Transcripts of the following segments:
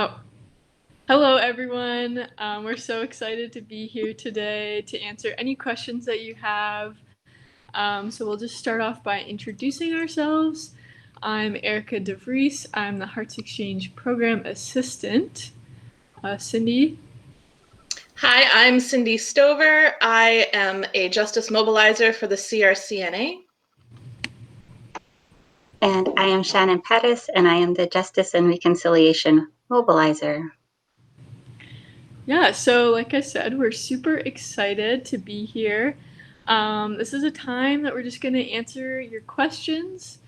Oh, hello everyone. We're so excited to be here today to answer any questions that you have. So we'll just start off by introducing ourselves. I'm Erica DeVries. I'm the Hearts Exchange Program Assistant. Cindy. Hi, I'm Cindy Stover. I am a Justice Mobilizer for the CRCNA. And I am Shannon Pettis, and I am the Justice and Reconciliation Mobilizer. Yeah, so like I said, we're super excited to be here. This is a time that we're just going to answer your questions.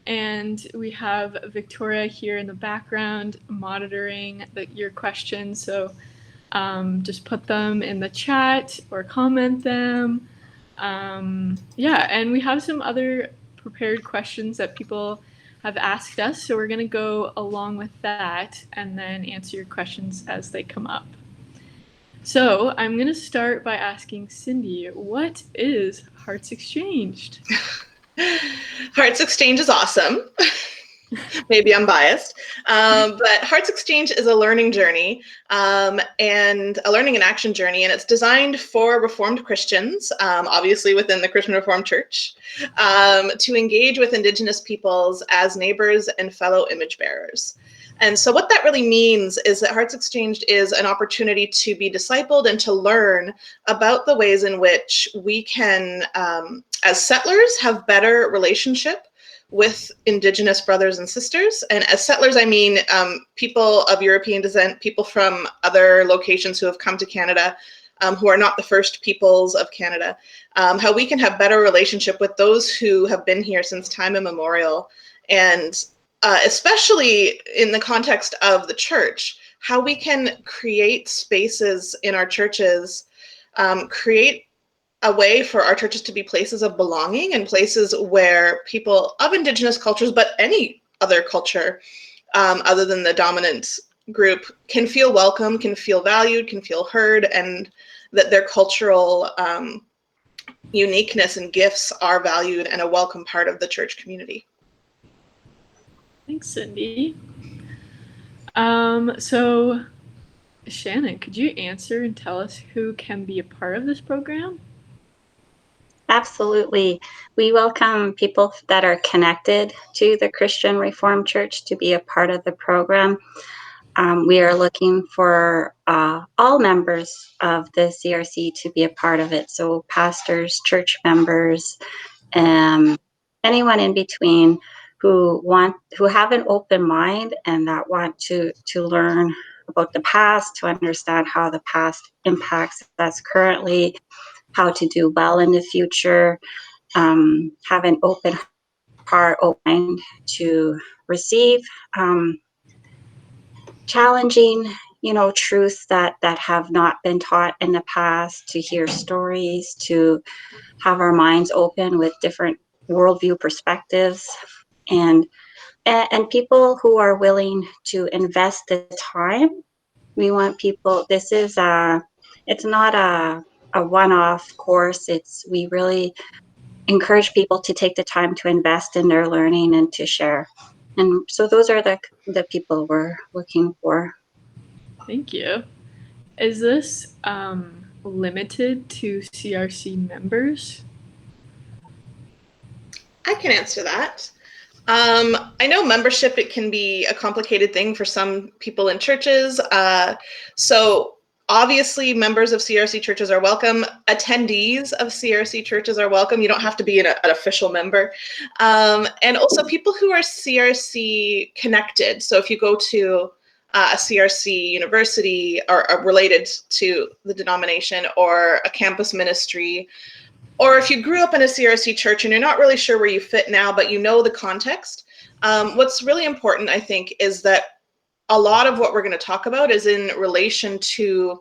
And we have Victoria here in the background monitoring your questions. So just put them in the chat or comment them. Yeah, and we have some other prepared questions that people have asked us. So we're going to go along with that and then answer your questions as they come up. So I'm going to start by asking Cindy, what is Hearts Exchanged? Hearts Exchange is awesome. Maybe I'm biased, but Hearts Exchange is a learning journey and a learning and action journey, and it's designed for Reformed Christians, obviously within the Christian Reformed Church, to engage with Indigenous peoples as neighbors and fellow image bearers. And so what that really means is that Hearts Exchanged is an opportunity to be discipled and to learn about the ways in which we can, as settlers, have better relationship with Indigenous brothers and sisters. And as settlers, I mean people of European descent, people from other locations who have come to Canada, who are not the first peoples of Canada, how we can have better relationship with those who have been here since time immemorial. And especially in the context of the church, how we can create spaces in our churches, create a way for our churches to be places of belonging and places where people of Indigenous cultures, but any other culture other than the dominant group, can feel welcome, can feel valued, can feel heard, and that their cultural uniqueness and gifts are valued and a welcome part of the church community. Thanks, Cindy. So Shannon, could you answer and tell us who can be a part of this program? Absolutely. We welcome people that are connected to the Christian Reformed Church to be a part of the program. We are looking for all members of the CRC to be a part of it. So pastors, church members, anyone in between who have an open mind and that want to learn about the past, to understand how the past impacts us currently, how to do well in the future, have an open heart, open mind to receive challenging, truths that have not been taught in the past, to hear stories, to have our minds open with different worldview perspectives, and people who are willing to invest the time. We want people. This is it's not a one-off course. We really encourage people to take the time to invest in their learning and to share. And so those are the people we're looking for. Thank you. Is this limited to CRC members? I can answer that. I know membership, it can be a complicated thing for some people in churches. So obviously members of CRC churches are welcome. Attendees of CRC churches are welcome. You don't have to be an official member. And also people who are CRC connected. So if you go to a CRC university or related to the denomination, or a campus ministry, or if you grew up in a CRC church and you're not really sure where you fit now, but you know the context, what's really important, I think, is that a lot of what we're going to talk about is in relation to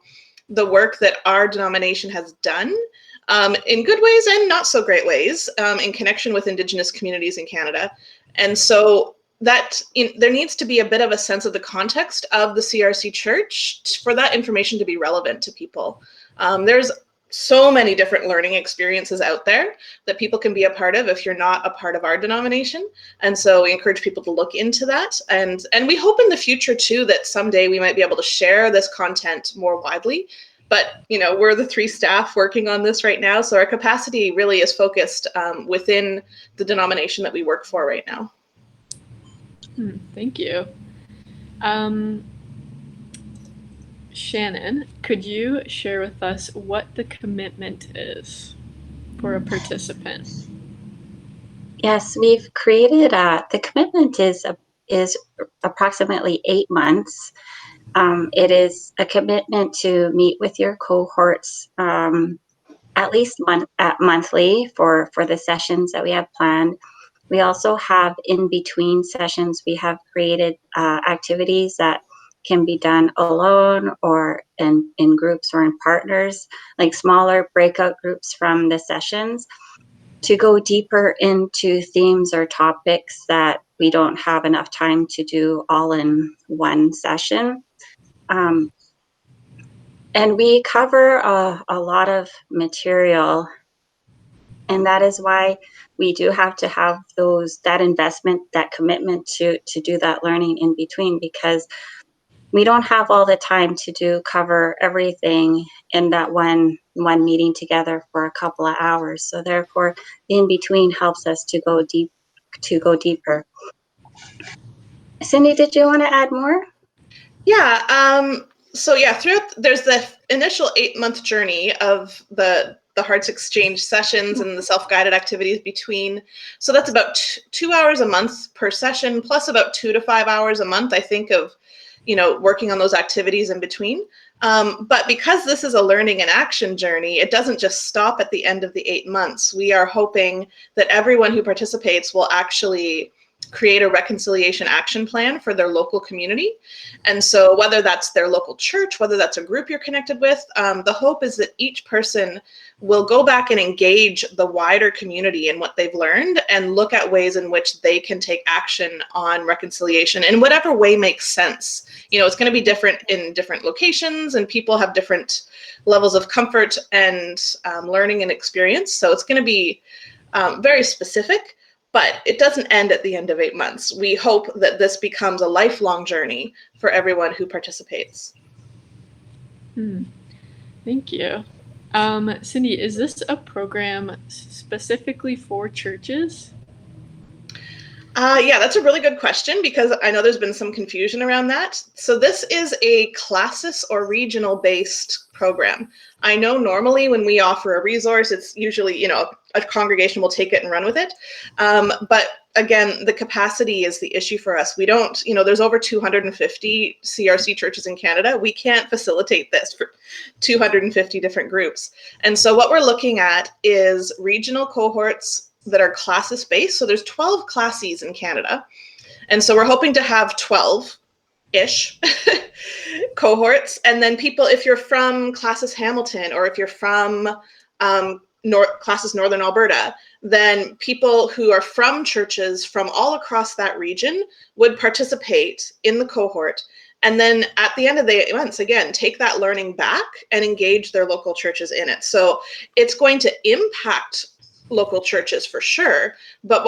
the work that our denomination has done in good ways and not so great ways in connection with Indigenous communities in Canada. And so that there needs to be a bit of a sense of the context of the CRC church for that information to be relevant to people. There's so many different learning experiences out there that people can be a part of if you're not a part of our denomination. And so we encourage people to look into that. And we hope in the future too that someday we might be able to share this content more widely. But we're the 3 staff working on this right now, so our capacity really is focused within the denomination that we work for right now. Thank you. Shannon, could you share with us what the commitment is for a participant? Yes, we've created the commitment is approximately 8 months. It is a commitment to meet with your cohorts at least monthly for the sessions that we have planned. We also have in between sessions, we have created activities that can be done alone or in groups or in partners, like smaller breakout groups from the sessions, to go deeper into themes or topics that we don't have enough time to do all in one session. And we cover a lot of material, and that is why we do have to have that investment, that commitment to do that learning in between, because we don't have all the time to cover everything in that one meeting together for a couple of hours. So therefore, the in between helps us to go deeper. Cindy, did you want to add more? Yeah. So there's the initial 8-month journey of the Hearts Exchange sessions and the self-guided activities between. So that's about 2 hours a month per session, plus about 2 to 5 hours a month, I think, of working on those activities in between. But because this is a learning and action journey, it doesn't just stop at the end of the 8 months. We are hoping that everyone who participates will actually create a reconciliation action plan for their local community. And so whether that's their local church, whether that's a group you're connected with, the hope is that each person will go back and engage the wider community in what they've learned and look at ways in which they can take action on reconciliation in whatever way makes sense. It's going to be different in different locations, and people have different levels of comfort and learning and experience. So it's going to be very specific. But it doesn't end at the end of 8 months. We hope that this becomes a lifelong journey for everyone who participates. Thank you. Cindy, is this a program specifically for churches? Yeah, that's a really good question, because I know there's been some confusion around that. So this is a classis or regional based program. I know normally when we offer a resource, it's usually, a congregation will take it and run with it. But again, the capacity is the issue for us. We don't, there's over 250 CRC churches in Canada. We can't facilitate this for 250 different groups. And so what we're looking at is regional cohorts that are classis based. So there's 12 classes in Canada. And so we're hoping to have 12-ish cohorts. And then people, if you're from classis Hamilton, or if you're from classis Northern Alberta, then people who are from churches from all across that region would participate in the cohort. And then at the end of the 8 months, again, take that learning back and engage their local churches in it. So it's going to impact local churches for sure, but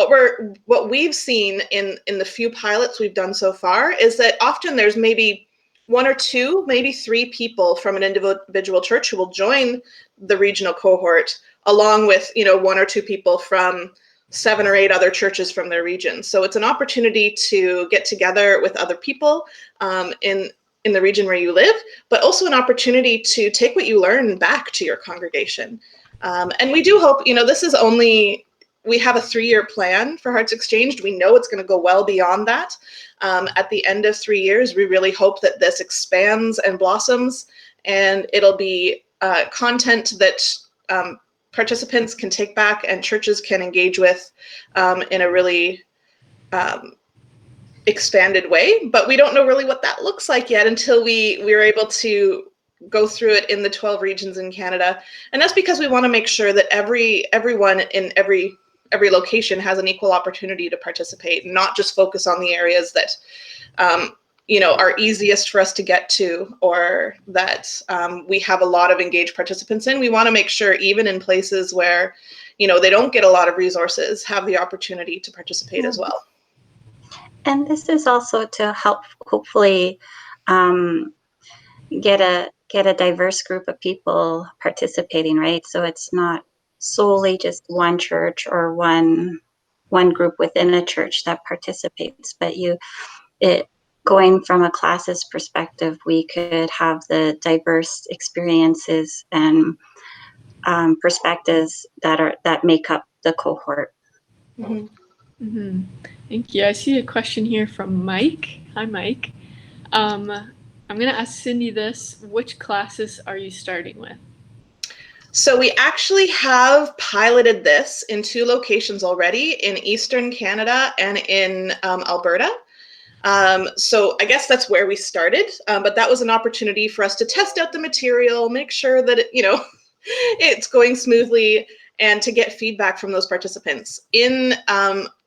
what we've seen in the few pilots we've done so far is that often there's maybe 1 or 2, maybe 3 people from an individual church who will join the regional cohort, along with 1 or 2 people from 7 or 8 other churches from their region. So it's an opportunity to get together with other people in the region where you live, but also an opportunity to take what you learn back to your congregation. And we do hope, we have a 3-year plan for Hearts Exchange. We know it's going to go well beyond that. At the end of 3 years, we really hope that this expands and blossoms, and it'll be content that participants can take back and churches can engage with in a really expanded way. But we don't know really what that looks like yet until we're able to go through it in the 12 regions in Canada. And that's because we want to make sure that everyone in every location has an equal opportunity to participate, not just focus on the areas that are easiest for us to get to, or that we have a lot of engaged participants in. We want to make sure, even in places where, they don't get a lot of resources, have the opportunity to participate as well. And this is also to help, hopefully, get a diverse group of people participating, right? So it's not solely just one church or one group within a church that participates, but going from a classes perspective, we could have the diverse experiences and perspectives that make up the cohort. Mm-hmm. Mm-hmm. Thank you. I see a question here from Mike. Hi, Mike. I'm going to ask Cindy this. Which classes are you starting with? So we actually have piloted this in 2 locations already, in Eastern Canada and in Alberta. So I guess that's where we started, but that was an opportunity for us to test out the material, make sure that it's going smoothly, and to get feedback from those participants. In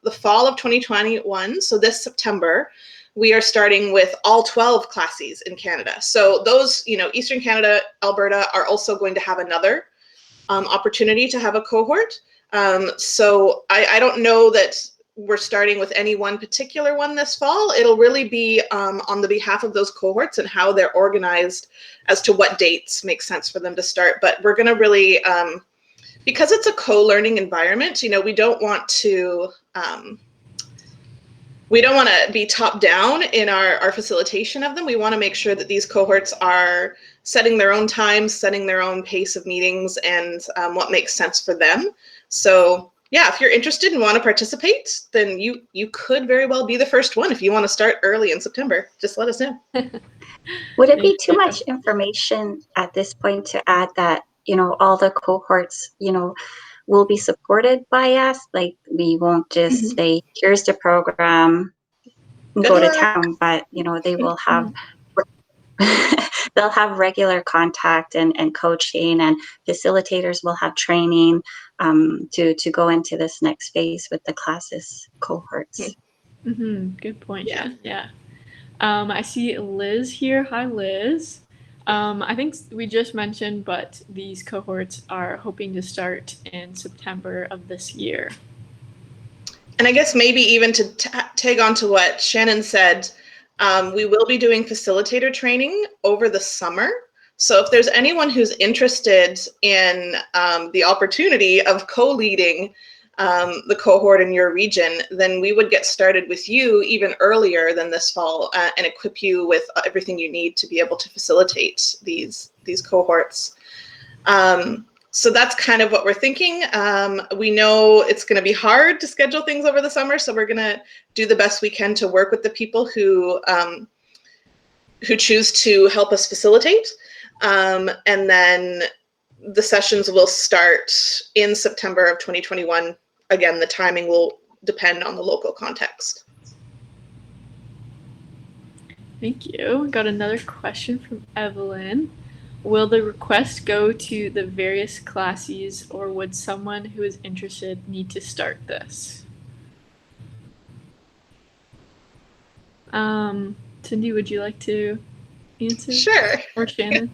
the fall of 2021, so this September, we are starting with all 12 classes in Canada. So those, Eastern Canada, Alberta are also going to have another opportunity to have a cohort. So I don't know that we're starting with any one particular one this fall. It'll really be on the behalf of those cohorts and how they're organized as to what dates make sense for them to start. But we're going to really, because it's a co-learning environment, we don't want to be top down in our facilitation of them. We want to make sure that these cohorts are setting their own times, setting their own pace of meetings, and what makes sense for them. So yeah, if you're interested and want to participate, then you could very well be the first one. If you want to start early in September, just let us know. Would it be too much information at this point to add that, all the cohorts, will be supported by us? Like, we won't just say, here's the program, go to town, but, they will have they'll have regular contact and coaching, and facilitators will have training to go into this next phase with the classes cohorts. Mm-hmm. Good point. Yeah. I see Liz here. Hi, Liz. I think we just mentioned, but these cohorts are hoping to start in September of this year. And I guess maybe even to tag on to what Shannon said, we will be doing facilitator training over the summer. So if there's anyone who's interested in the opportunity of co-leading the cohort in your region, then we would get started with you even earlier than this fall and equip you with everything you need to be able to facilitate these cohorts. So that's kind of what we're thinking. We know it's going to be hard to schedule things over the summer, so we're going to do the best we can to work with the people who choose to help us facilitate. And then the sessions will start in September of 2021. Again, the timing will depend on the local context. Thank you. Got another question from Evelyn. Will the request go to the various classes, or would someone who is interested need to start this? Cindy, would you like to answer? Sure. Or Shannon?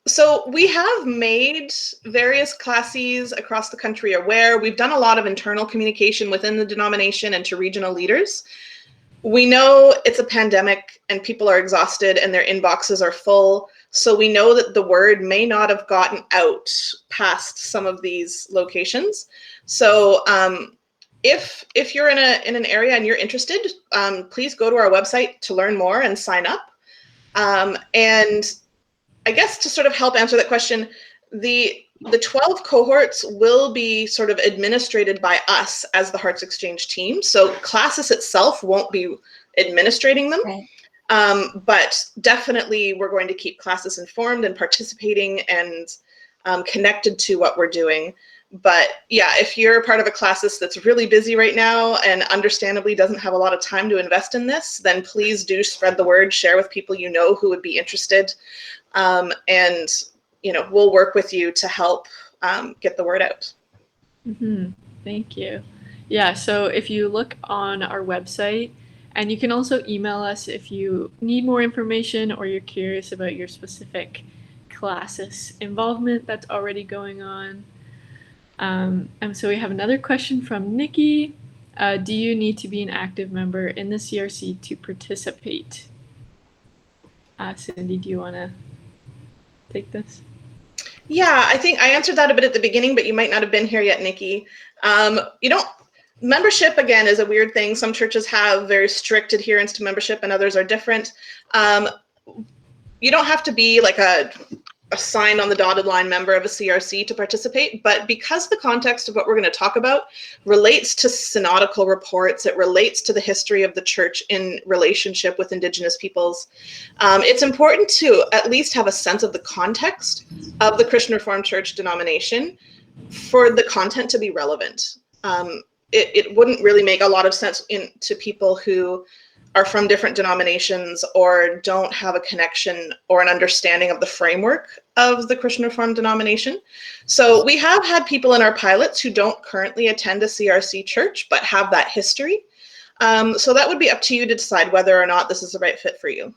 So we have made various classes across the country aware. We've done a lot of internal communication within the denomination and to regional leaders. We know it's a pandemic and people are exhausted and their inboxes are full. So we know that the word may not have gotten out past some of these locations. So if you're in an area and you're interested, please go to our website to learn more and sign up. And I guess to sort of help answer that question, the 12 cohorts will be sort of administrated by us as the Hearts Exchange team. So classis itself won't be administrating them. Right. But definitely we're going to keep classis informed and participating and connected to what we're doing. But yeah, if you're part of a classis that's really busy right now and understandably doesn't have a lot of time to invest in this, then please do spread the word, share with people you know who would be interested. And we'll work with you to help get the word out. Mm-hmm. Thank you. Yeah, so if you look on our website, And you can also email us if you need more information or you're curious about your specific classis involvement that's already going on. And so we have another question from Nikki. Do you need to be an active member in the CRC to participate? Cindy, do you want to take this? Yeah, I think I answered that a bit at the beginning, but you might not have been here yet, Nikki. You don't. Membership, again, is a weird thing. Some churches have very strict adherence to membership and others are different. You don't have to be like a signed on the dotted line member of a CRC to participate, but because the context of what we're going to talk about relates to synodical reports, it relates to the history of the church in relationship with Indigenous peoples, it's important to at least have a sense of the context of the Christian Reformed Church denomination for the content to be relevant. It wouldn't really make a lot of sense to people who are from different denominations or don't have a connection or an understanding of the framework of the Christian Reformed denomination. So we have had people in our pilots who don't currently attend a CRC church, but have that history. So that would be up to you to decide whether or not this is the right fit for you.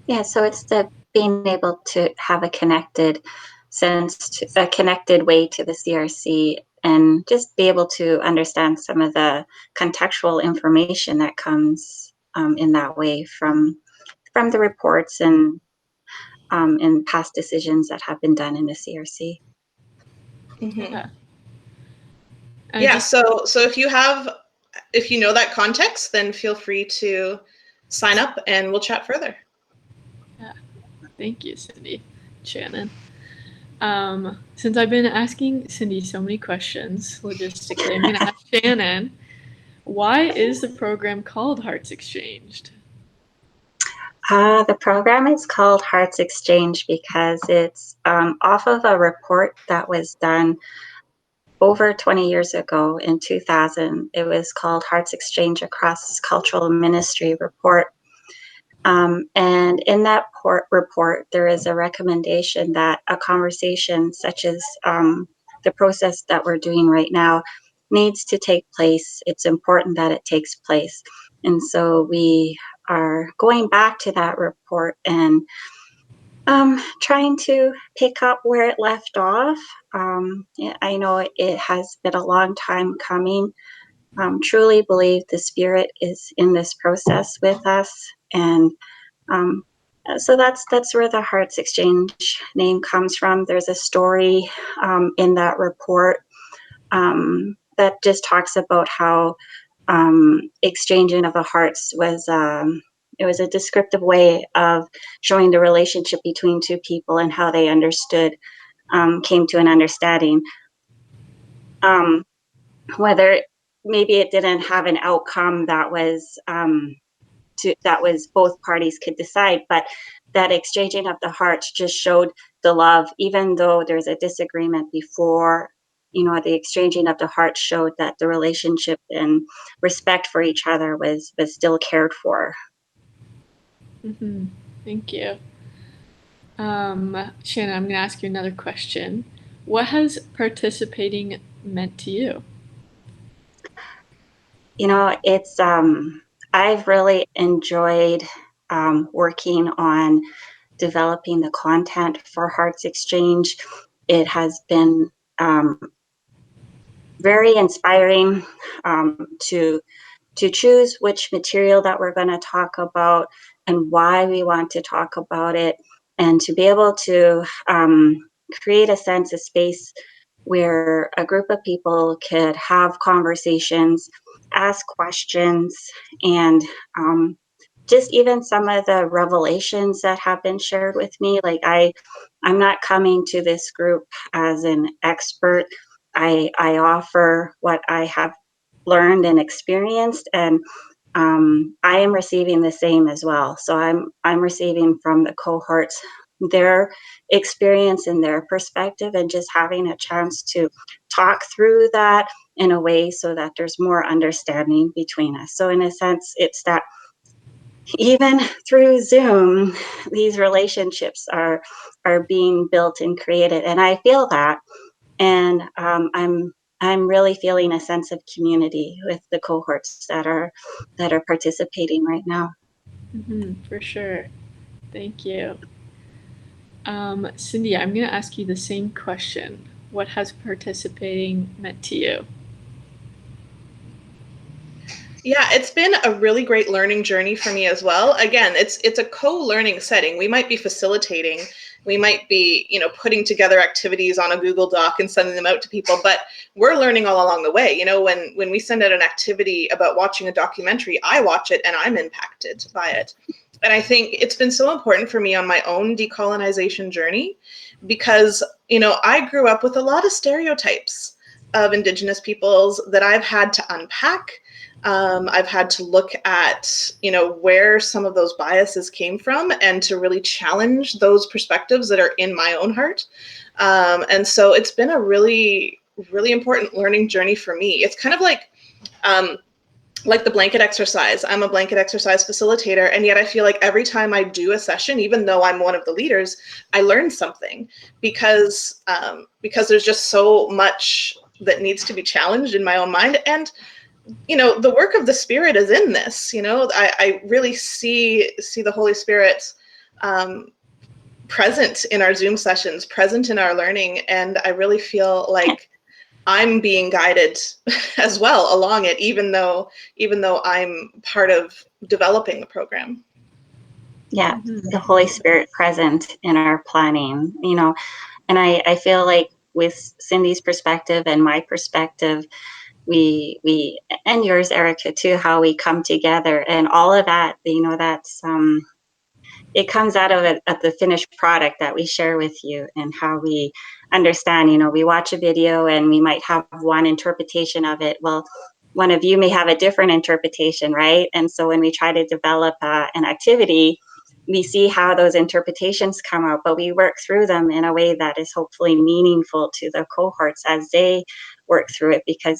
Yeah, so it's the being able to have a connected a connected way to the CRC and just be able to understand some of the contextual information that comes in that way from the reports and past decisions that have been done in the CRC. Mm-hmm. Yeah. Yeah. So if you know that context, then feel free to sign up and we'll chat further. Yeah. Thank you, Cindy. Shannon. Since I've been asking Cindy so many questions, logistically, I'm going to ask Shannon, why is the program called Hearts Exchanged? The program is called Hearts Exchange because it's off of a report that was done over 20 years ago in 2000. It was called Hearts Exchange, a Cross-Cultural Ministry Report. And in that report, there is a recommendation that a conversation such as the process that we're doing right now needs to take place. It's important that it takes place. And so we are going back to that report and trying to pick up where it left off. I know it has been a long time coming. Truly believe the Spirit is in this process with us, and so that's where the Hearts Exchange name comes from. There's a story in that report that just talks about how exchanging of the hearts was it was a descriptive way of showing the relationship between two people and how they understood, came to an understanding. Whether maybe it didn't have an outcome that was that was both parties could decide, but that exchanging of the hearts just showed the love, even though there's a disagreement before. The exchanging of the hearts showed that the relationship and respect for each other was still cared for. Mm-hmm. Thank you. Shannon, I'm going to ask you another question. What has participating meant to you? It's I've really enjoyed working on developing the content for Hearts Exchange. It has been very inspiring to choose which material that we're going to talk about and why we want to talk about it, and to be able to create a sense of space where a group of people could have conversations, ask questions, and just even some of the revelations that have been shared with me. Like I'm not coming to this group as an expert. I offer what I have learned and experienced, and I am receiving the same as well. So I'm receiving from the cohorts their experience and their perspective, and just having a chance to talk through that in a way so that there's more understanding between us. So in a sense, it's that even through Zoom, these relationships are being built and created, and I feel that, and I'm I'm really feeling a sense of community with the cohorts that are participating right now. For sure. Thank you. Cindy, I'm going to ask you the same question. What has participating meant to you? Yeah, it's been a really great learning journey for me as well. Again, it's a co-learning setting. We might be facilitating, we might be, putting together activities on a Google Doc and sending them out to people, but we're learning all along the way. When we send out an activity about watching a documentary, I watch it and I'm impacted by it. And I think it's been so important for me on my own decolonization journey because, I grew up with a lot of stereotypes of Indigenous peoples that I've had to unpack. I've had to look at, where some of those biases came from and to really challenge those perspectives that are in my own heart. And so it's been a really, really important learning journey for me. It's kind of like the blanket exercise. I'm a blanket exercise facilitator, and yet I feel like every time I do a session, even though I'm one of the leaders, I learn something because there's just so much that needs to be challenged in my own mind. And the work of the Spirit is in this. I really see the Holy Spirit present in our Zoom sessions, present in our learning, and I really feel like I'm being guided as well along it, even though I'm part of developing the program. Yeah, the Holy Spirit present in our planning, and I feel like with Cindy's perspective and my perspective, we and yours, Erica, too, how we come together and all of that, that's it comes out of it at the finished product that we share with you, and how we understand. We watch a video and we might have one interpretation of it. Well, one of you may have a different interpretation, right? And so when we try to develop an activity, we see how those interpretations come out, but we work through them in a way that is hopefully meaningful to the cohorts as they work through it, because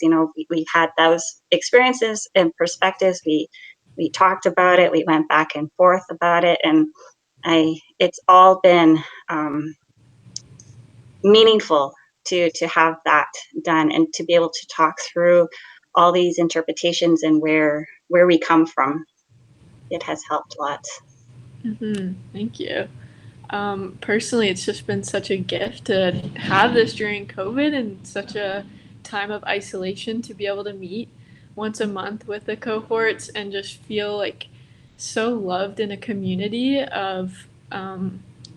we've had those experiences and perspectives. We talked about it, we went back and forth about it, and it's all been meaningful to have that done, and to be able to talk through all these interpretations and where we come from. It has helped lots. Thank you. Personally, it's just been such a gift to have this during COVID and such a time of isolation, to be able to meet once a month with the cohorts and just feel like so loved in a community of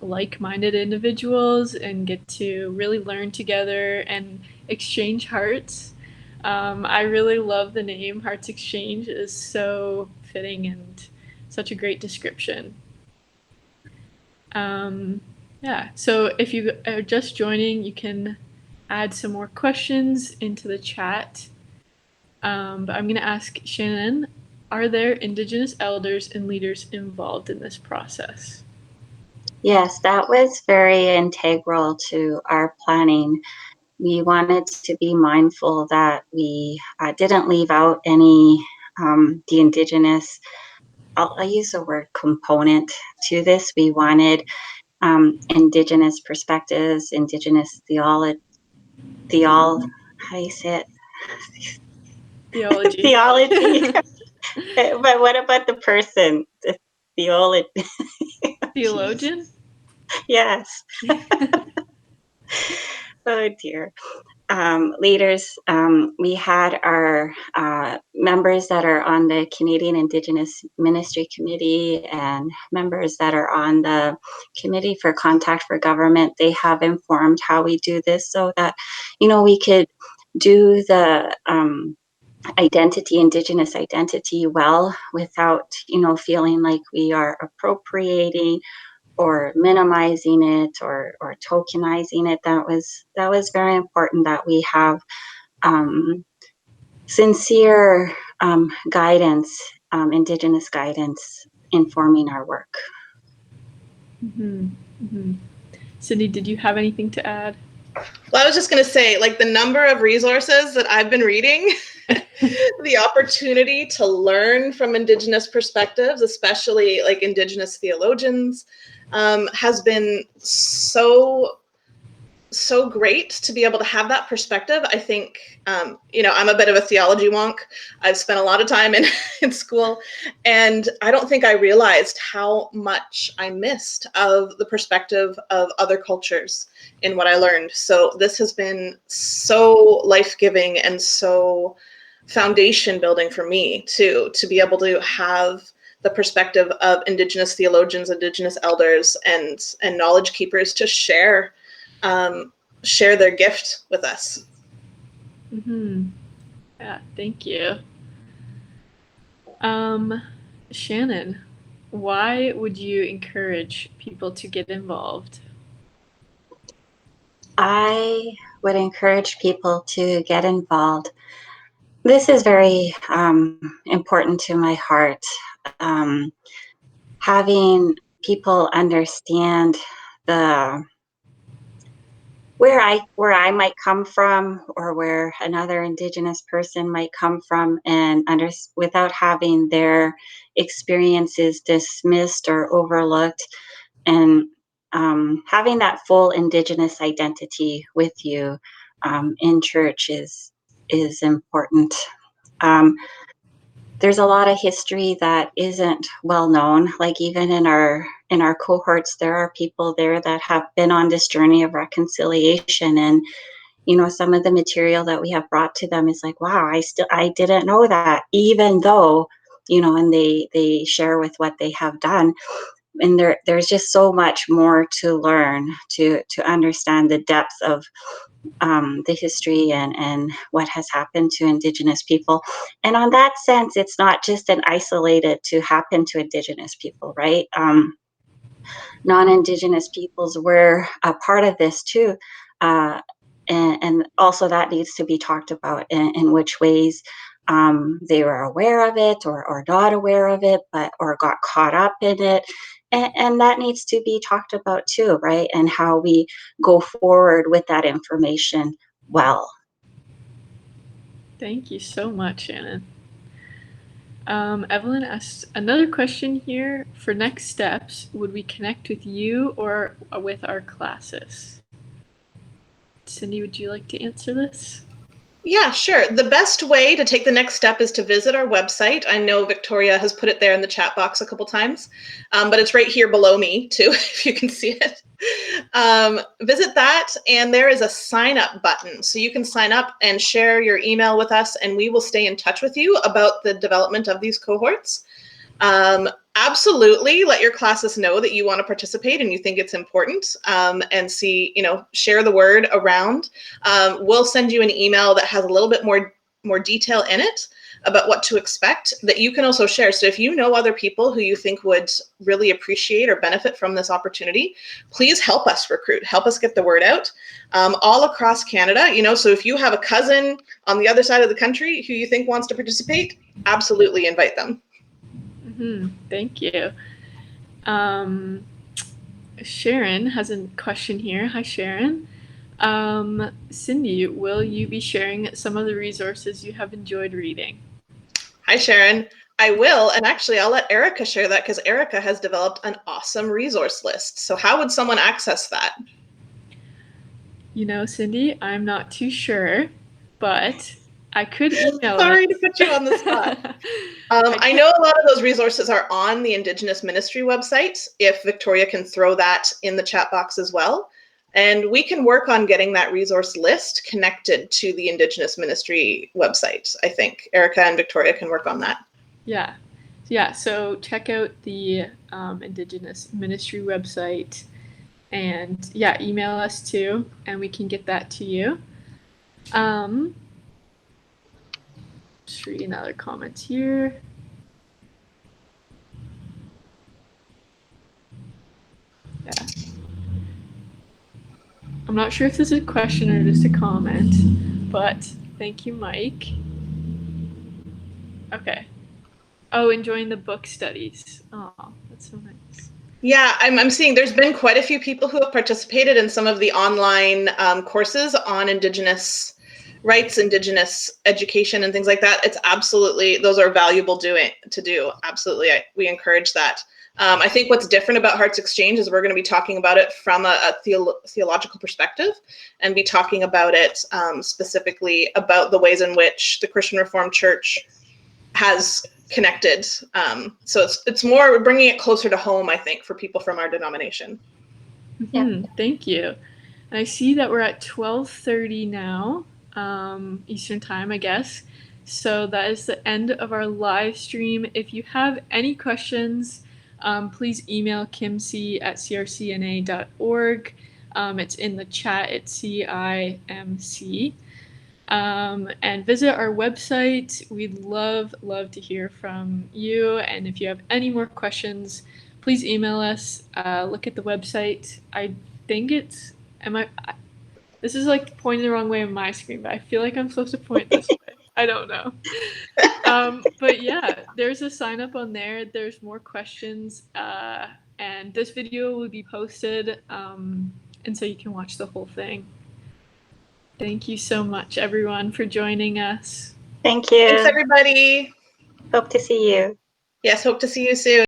like-minded individuals, and get to really learn together and exchange hearts. I really love the name Hearts Exchange. It is so fitting and such a great description. Yeah, so if you are just joining, you can add some more questions into the chat. But I'm going to ask Shannon, are there Indigenous elders and leaders involved in this process? Yes, that was very integral to our planning. We wanted to be mindful that we didn't leave out any the Indigenous, I'll use the word component to this. We wanted Indigenous perspectives, Indigenous how do you say it? Theology. Theology. But what about the person? The theology. Theologian? Yes. Oh dear. Leaders, we had our members that are on the Canadian Indigenous Ministry Committee and members that are on the Committee for Contact for Government. They have informed how we do this so that, we could do the Indigenous identity well, without, feeling like we are appropriating or minimizing it, or tokenizing it. That was very important, that we have sincere guidance, Indigenous guidance, informing our work. Cindy, did you have anything to add? Well, I was just going to say, the number of resources that I've been reading, the opportunity to learn from Indigenous perspectives, especially Indigenous theologians, has been so so great to be able to have that perspective. I think, I'm a bit of a theology wonk. I've spent a lot of time in school, and I don't think I realized how much I missed of the perspective of other cultures in what I learned. So this has been so life-giving and so foundation building for me too, to be able to have the perspective of Indigenous theologians, Indigenous elders, and knowledge keepers to share their gift with us. Mm-hmm. Yeah, thank you. Shannon, why would you encourage people to get involved? I would encourage people to get involved. This is very important to my heart. Um, Having people understand the where I might come from, or where another Indigenous person might come from, and without having their experiences dismissed or overlooked, and having that full Indigenous identity with you in church is important. Um, there's a lot of history that isn't well known. Like, even in our cohorts, there are people there that have been on this journey of reconciliation, and some of the material that we have brought to them is like, wow, I didn't know that, even though, and they share with what they have done. And there's just so much more to learn, to understand the depth of the history and what has happened to Indigenous people. And on that sense, it's not just an isolated to happen to Indigenous people, right? Non-Indigenous peoples were a part of this too. And also that needs to be talked about, in which ways they were aware of it, or not aware of it, or got caught up in it. And that needs to be talked about too, right? And how we go forward with that information well. Thank you so much, Shannon. Evelyn asked another question here. For next steps, would we connect with you or with our classes? Cindy, would you like to answer this? Yeah, sure. The best way to take the next step is to visit our website. I know Victoria has put it there in the chat box a couple times, but it's right here below me too, if you can see it. Visit that, and there is a sign up button. So you can sign up and share your email with us, and we will stay in touch with you about the development of these cohorts. Absolutely let your classes know that you want to participate and you think it's important, and share the word around. We'll send you an email that has a little bit more detail in it about what to expect, that you can also share. So if you know other people who you think would really appreciate or benefit from this opportunity, please help us recruit, help us get the word out all across Canada. So if you have a cousin on the other side of the country who you think wants to participate, absolutely invite them. Mm-hmm. Thank you. Sharon has a question here. Hi, Sharon. Cindy, will you be sharing some of the resources you have enjoyed reading? Hi, Sharon. I will, and actually I'll let Erica share that, because Erica has developed an awesome resource list. So how would someone access that? Cindy, I'm not too sure, but I could email Sorry it. to put you on the spot. I know a lot of those resources are on the Indigenous Ministry website, if Victoria can throw that in the chat box as well. And we can work on getting that resource list connected to the Indigenous Ministry website. I think Erica and Victoria can work on that. Yeah, so check out the Indigenous Ministry website, and yeah, email us too, and we can get that to you. Just reading other comments here. Yeah. I'm not sure if this is a question or just a comment, but thank you, Mike. Okay. Oh, enjoying the book studies. Oh, that's so nice. Yeah, I'm seeing there's been quite a few people who have participated in some of the online courses on Indigenous rights, Indigenous education, and things like that. It's absolutely, those are valuable to do. Absolutely, we encourage that. I think what's different about Hearts Exchange is we're going to be talking about it from a theological perspective, and be talking about it specifically about the ways in which the Christian Reformed Church has connected. So it's more bringing it closer to home, I think, for people from our denomination. Thank you. And I see that we're at 12:30 now, Eastern time, I guess. So that is the end of our live stream. If you have any questions, please email kimc@crcna.org. It's in the chat at CIMC. And visit our website. We'd love to hear from you. And if you have any more questions, please email us. Look at the website. I think it's, this is like pointing the wrong way on my screen, but I feel like I'm supposed to point this way. I don't know. But yeah, there's a sign up on there. There's more questions. And this video will be posted. And so you can watch the whole thing. Thank you so much, everyone, for joining us. Thank you. Thanks, everybody. Hope to see you. Yes, hope to see you soon.